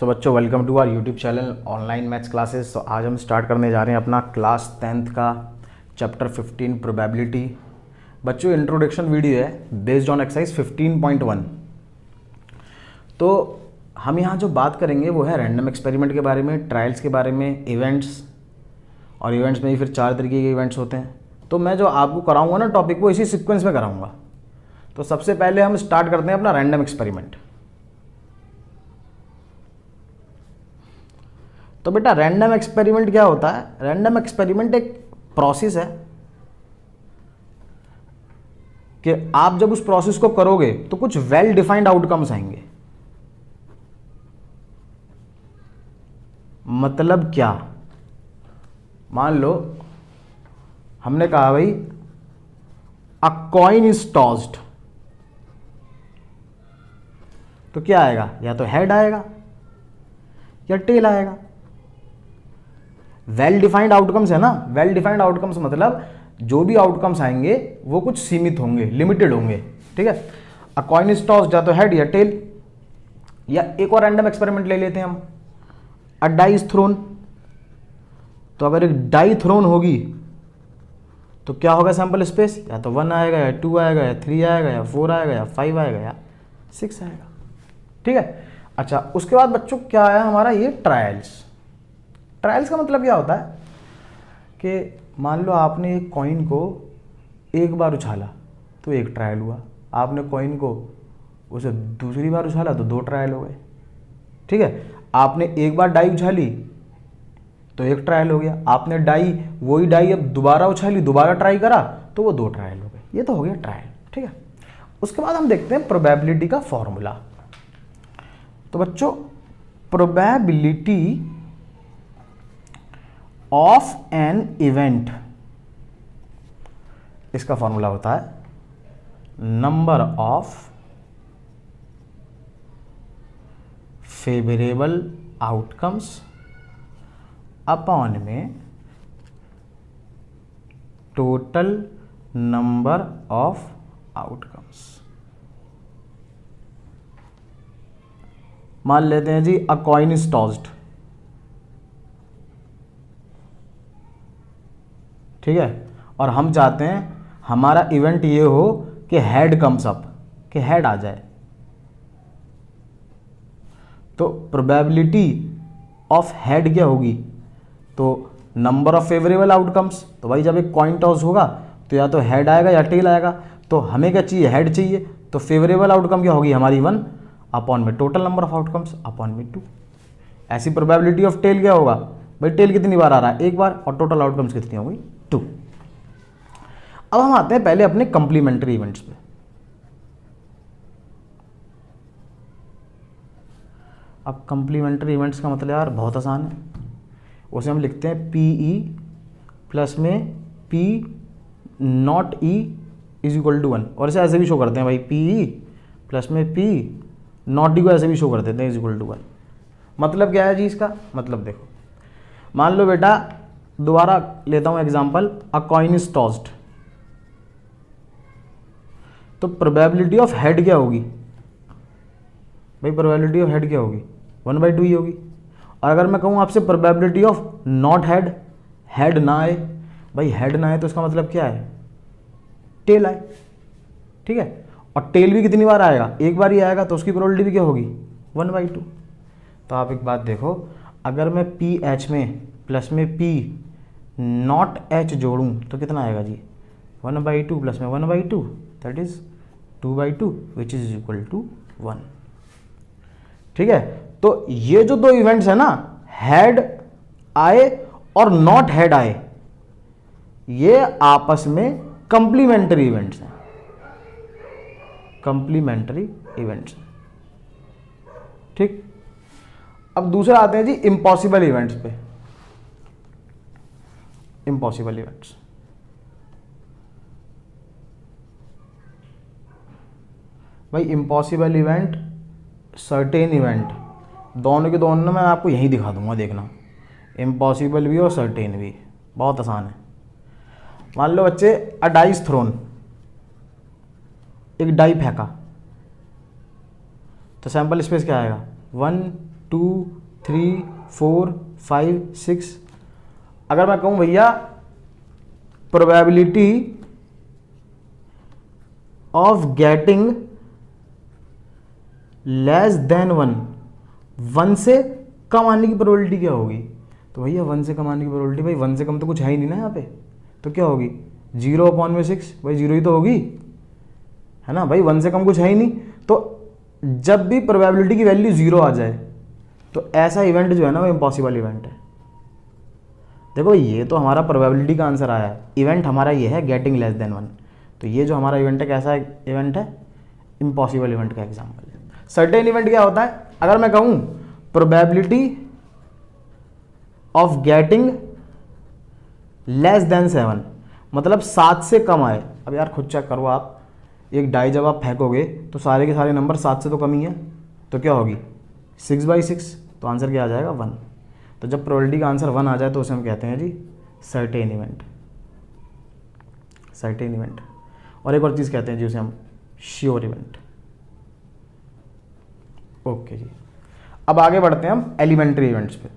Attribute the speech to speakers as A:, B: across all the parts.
A: सो बच्चों, welcome to our YouTube channel online maths classes. तो आज हम स्टार्ट करने जा रहे हैं अपना क्लास 10th का चैप्टर 15 प्रोबेबिलिटी। बच्चों, इंट्रोडक्शन वीडियो है बेस्ड ऑन एक्सरसाइज 15.1। तो हम यहाँ जो बात करेंगे वो है रैंडम एक्सपेरिमेंट के बारे में, ट्रायल्स के बारे में, इवेंट्स, और इवेंट्स में ही फिर 4 तरीके के इवेंट्स होते हैं। तो मैं जो आपको कराऊंगा ना टॉपिक, वो इसी सीक्वेंस में कराऊंगा। तो सबसे पहले हम स्टार्ट करते हैं अपना रैंडम एक्सपेरिमेंट। तो बेटा, रैंडम एक्सपेरिमेंट क्या होता है? रैंडम एक्सपेरिमेंट एक प्रोसेस है कि आप जब उस प्रोसेस को करोगे तो कुछ वेल डिफाइंड आउटकम्स आएंगे। मतलब क्या? मान लो हमने कहा भाई अ कॉइन इज टॉस्ड, तो क्या आएगा? या तो हेड आएगा या टेल आएगा। वेल डिफाइंड आउटकम्स है ना। वेल डिफाइंड आउटकम्स मतलब जो भी आउटकम्स आएंगे वो कुछ सीमित होंगे, लिमिटेड होंगे। ठीक है। अ कॉइन इज टॉस्ड, या तो हेड या टेल। या एक और रैंडम एक्सपेरिमेंट ले लेते हैं हम, अ डाई इज थ्रोन। तो अगर एक डाई थ्रोन होगी तो क्या होगा सैंपल स्पेस? या तो 1 आएगा या 2 आएगा या 3 आएगा या 4 आएगा या 5 आएगा या 6 आएगा। ठीक है। अच्छा, उसके बाद बच्चों क्या आया हमारा? ये ट्रायल्स। ट्रायल्स का मतलब क्या होता है कि मान लो आपने एक कॉइन को एक बार उछाला तो एक ट्रायल हुआ, आपने कॉइन को उसे दूसरी बार उछाला तो 2 ट्रायल हो गए। ठीक है। आपने एक बार डाई उछाली तो 1 ट्रायल हो गया, आपने वही डाई अब दोबारा उछाली, दोबारा ट्राई करा तो वो 2 ट्रायल हो गए। ये तो हो गया ट्रायल। ठीक है। उसके बाद हम देखते हैं प्रोबेबिलिटी का फॉर्मूला। तो बच्चों, प्रोबेबिलिटी ऑफ एन इवेंट, इसका फॉर्मूला होता है number of favourable outcomes upon में टोटल नंबर ऑफ आउटकम्स। मान लेते हैं जी अ कॉइन इज टॉस्ड। ठीक है। और हम चाहते हैं हमारा इवेंट ये हो कि हेड कम्स अप, कि हेड आ जाए। तो प्रोबेबिलिटी ऑफ हेड क्या होगी? तो नंबर ऑफ फेवरेबल आउटकम्स। तो भाई जब एक कॉइन टॉस होगा तो या तो हेड आएगा या टेल आएगा। तो हमें क्या चाहिए? हेड चाहिए। तो फेवरेबल आउटकम क्या होगी हमारी? 1 अपॉन में total number of outcomes upon में 2। ऐसी प्रोबेबिलिटी ऑफ टेल क्या होगा? भाई टेल कितनी बार आ रहा है? एक बार। और टोटल आउटकम्स कितनी हो गई? 2। अब हम आते हैं पहले अपने कंप्लीमेंट्री इवेंट्स पे। अब कंप्लीमेंट्री इवेंट्स का मतलब यार बहुत आसान है। उसे हम लिखते हैं PE प्लस में P naught E is equal to 1। और इसे ऐसे भी शो करते हैं भाई, PE प्लस में P नॉट E को ऐसे भी शो कर देते हैं इज इक्वल टू 1। मतलब क्या है जी इसका? मतलब देखो, मान लो बेटा, दोबारा लेता हूं example, a coin is tossed. तो प्रोबेबिलिटी ऑफ हेड क्या होगी? भाई प्रोबेबिलिटी ऑफ हेड क्या होगी? 1/2 ही होगी। और अगर मैं कहूं आपसे probability of not head, head ना आए, भाई हेड ना आए तो इसका मतलब क्या है? टेल आए। ठीक है। और टेल भी कितनी बार आएगा? एक बार ही आएगा, तो उसकी प्रोबेबिलिटी भी क्या होगी? 1/2। तो आप एक बात देखो, अगर मैं PH में प्लस में P नॉट H जोड़ूं तो कितना आएगा जी? 1/2 प्लस में 1/2, that is 2/2 which is equal to 1। ठीक है। तो ये जो 2 इवेंट्स है ना, हेड आए और नॉट हेड आए, ये आपस में कंप्लीमेंट्री इवेंट्स हैं। Complementary events. ठीक। अब दूसरा आते हैं जी इम्पॉसिबल इवेंट्स पे। इम्पॉसिबल इवेंट्स, भाई इम्पॉसिबल इवेंट, सर्टेन इवेंट, दोनों के दोनों मैं आपको यहीं दिखा दूंगा, देखना। इम्पॉसिबल भी और सर्टेन भी, बहुत आसान है। मान लो बच्चे, अ डाई इज थ्रोन, एक डाई फेंका, तो सैंपल स्पेस क्या आएगा? 1 2 3 4 5 6। अगर मैं कहूं भैया probability of getting less than 1 से कम आने की प्रोबेबिलिटी क्या होगी? तो भैया 1 से कम आने की प्रोबेबिलिटी, भाई 1 से कम तो कुछ है ही नहीं ना यहाँ पे, तो क्या होगी 0/6, भाई 0 ही तो होगी, है ना भाई, 1 से कम कुछ है ही नहीं। तो जब भी प्रोबेबिलिटी की वैल्यू 0 आ जाए तो ऐसा इवेंट जो है ना वो इम्पॉसिबल इवेंट है। देखो ये तो हमारा प्रोबेबिलिटी का आंसर आया है, इवेंट हमारा ये है गेटिंग लेस देन 1, तो ये जो हमारा इवेंट है कैसा इवेंट है? इम्पॉसिबल इवेंट का एग्जाम्पल है। सर्टेन इवेंट क्या होता है? अगर मैं कहूं probability of getting less than 7, मतलब 7 से कम आए। अब यार खुद चेक करो आप, एक डाई जब आप फेंकोगे तो सारे के सारे नंबर 7 से तो कम ही है, तो क्या होगी 6/6, तो आंसर क्या आ जाएगा 1। तो जब प्रोबेबिलिटी का आंसर 1 आ जाए तो उसे हम कहते हैं जी सर्टेन इवेंट, सर्टेन इवेंट। और एक और चीज़ कहते हैं जी उसे हम श्योर इवेंट। ओके जी, अब आगे बढ़ते हैं हम एलिमेंट्री इवेंट्स पे।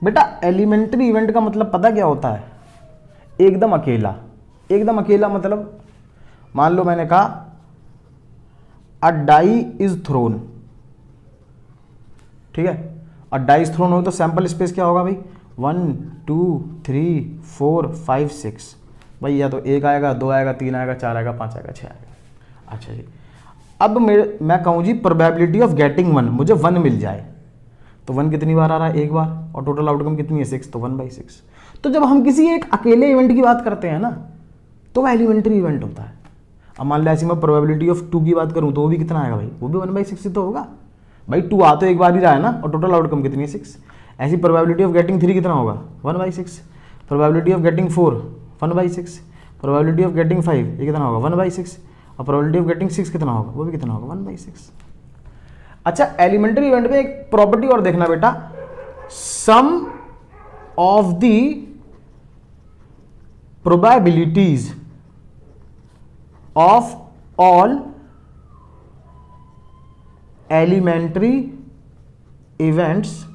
A: बेटा एलिमेंट्री इवेंट का मतलब पता क्या होता है? एकदम अकेला, एकदम अकेला मतलब मान लो मैंने कहा अ डाई इज थ्रोन, ठीक है, और डाई थ्रोन हो तो सैंपल स्पेस क्या होगा भाई 1 2 3 4 5 6, भाई या तो 1 आएगा, 2 आएगा, 3 आएगा, 4 आएगा, 5 आएगा, 6 आएगा। अच्छा जी, अब मैं कहूँ जी प्रोबेबिलिटी ऑफ गेटिंग 1, मुझे 1 मिल जाए, तो 1 कितनी बार आ रहा है? एक बार, और टोटल आउटकम कितनी है 6, तो 1/6। तो जब हम किसी एक अकेले इवेंट की बात करते हैं ना तो वह एलिमेंट्री इवेंट होता है। अब मान लो ऐसी मैं प्रोबेबिलिटी ऑफ 2 की बात करूं तो वो भी कितना आएगा भाई? वो भी 1/6 ही तो होगा भाई, 2 आ तो एक बार ही रहा है ना, और टोटल आउटकम कितनी है 6। ऐसी प्रोबेबिलिटी ऑफ गेटिंग 3 कितना होगा 1/6, probability of getting 4 1/6, probability of getting 5 ये कितना होगा 1/6, और प्रोबेबिलिटी ऑफ गेटिंग 6 कितना होगा? वो भी कितना होगा 1/6। अच्छा एलिमेंट्री इवेंट में एक प्रॉपर्टी और देखना बेटा, sum of the probabilities of all elementary events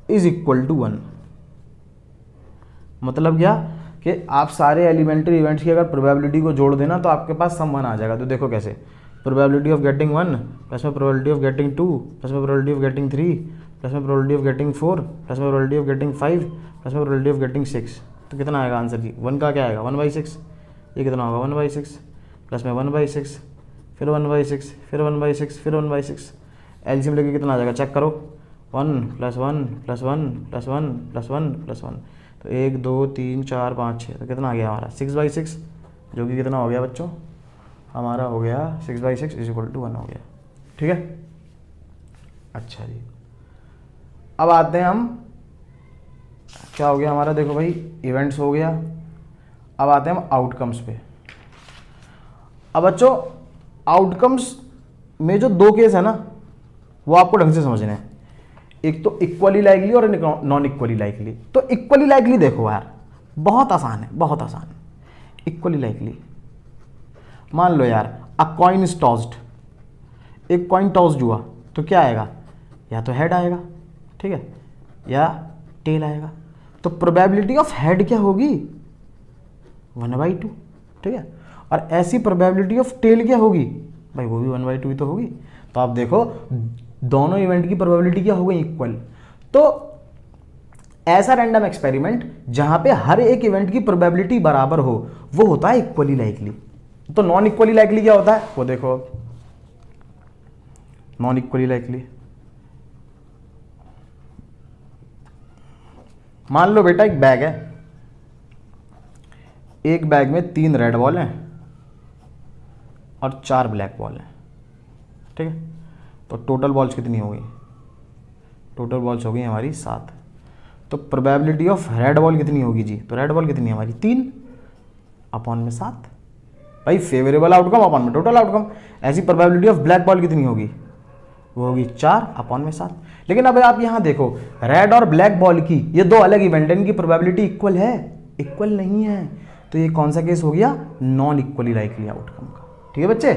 A: is equal to 1। मतलब क्या कि आप सारे एलिमेंट्री इवेंट्स की अगर प्रोबेबिलिटी को जोड़ देना तो आपके पास सम 1 आ जाएगा। तो देखो कैसे, प्रोबेबिलिटी ऑफ गेटिंग 1 प्लस में प्रोबेबिलिटी ऑफ गेटिंग 2 प्लस में प्रोबेबिलिटी ऑफ गेटिंग 3 प्लस में प्रोबेबिलिटी ऑफ गेटिंग 4 प्लस में प्रोबेबिलिटी ऑफ गेटिंग 5 प्लस में प्रोबेबिलिटी ऑफ गेटिंग 6, तो कितना आएगा आंसर जी? 1 का क्या आएगा 1/6, ये कितना होगा 1/6 प्लस में 1/6 फिर 1/6 फिर 1/6 फिर 1/6, एलसीएम लेके कितना आ जाएगा चेक करो, 1 + 1 + 1 + 1 + 1 + 1, तो 1 2 3 4 5 6, तो कितना आ गया हमारा 6/6, जो कि कितना हो गया बच्चों हमारा हो गया 6/6 = 1 हो गया। ठीक है, अच्छा जी, अब आते हैं हम, क्या हो गया हमारा, देखो भाई इवेंट्स हो गया, अब आते हैं हम आउटकम्स पे। अब बच्चों आउटकम्स में जो 2 केस है ना वो आपको ढंग से समझने हैं, एक तो इक्वली लाइकली और नॉन इक्वली लाइकली। तो इक्वली लाइकली देखो यार बहुत आसान है, बहुत आसान। इक्वली लाइकली मान लो यार अ कॉइन इज टॉस्ड, एक कॉइन टॉस्ड हुआ तो क्या आएगा, या तो हेड आएगा, ठीक है, या टेल आएगा। तो प्रोबेबिलिटी ऑफ हेड क्या होगी 1/2, ठीक है, और ऐसी प्रोबेबिलिटी ऑफ टेल क्या होगी भाई, वो भी 1/2 ही तो होगी। तो आप देखो दोनों इवेंट की प्रोबेबिलिटी क्या हो गई इक्वल। तो ऐसा रैंडम एक्सपेरिमेंट जहां पे हर एक इवेंट की प्रोबेबिलिटी बराबर हो वो होता है इक्वली लाइकली। तो नॉन इक्वली लाइकली क्या होता है वो देखो, नॉन इक्वली लाइकली मान लो बेटा एक बैग है, एक बैग में 3 रेड बॉल हैं और 4 ब्लैक बॉल हैं, ठीक है। तो टोटल बॉल्स कितनी हो गई, टोटल बॉल्स हो गई हमारी 7। तो प्रोबेबिलिटी ऑफ रेड बॉल कितनी होगी जी, तो रेड बॉल कितनी है हमारी 3/7 भाई, फेवरेबल आउटकम अपॉन में टोटल आउटकम। ऐसी प्रोबेबिलिटी ऑफ ब्लैक बॉल कितनी होगी, वो होगी 4/7। लेकिन अब आप यहां देखो रेड और ब्लैक बॉल की ये 2 अलग इवेंट है, इनकी प्रोबेबिलिटी इक्वल है, इक्वल नहीं है, तो ये कौन सा केस हो गया, नॉन इक्वली लाइकली आउटकम का। ठीक है बच्चे।